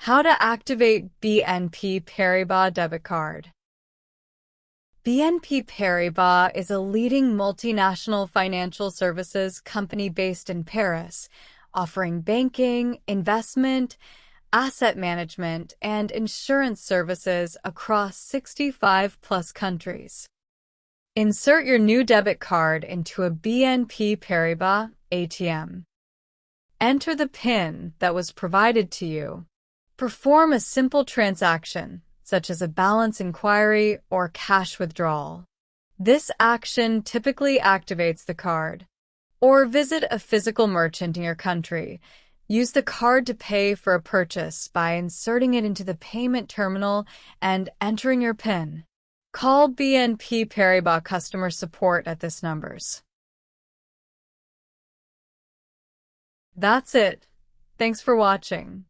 How to activate BNP Paribas debit card. BNP Paribas is a leading multinational financial services company based in Paris, offering banking, investment, asset management, and insurance services across 65+ countries. Insert your new debit card into a BNP Paribas ATM. Enter the PIN that was provided to you. Perform a simple transaction, such as a balance inquiry or cash withdrawal. This action typically activates the card. Or visit a physical merchant in your country. Use the card to pay for a purchase by inserting it into the payment terminal and entering your PIN. Call BNP Paribas customer support at this numbers. That's it. Thanks for watching.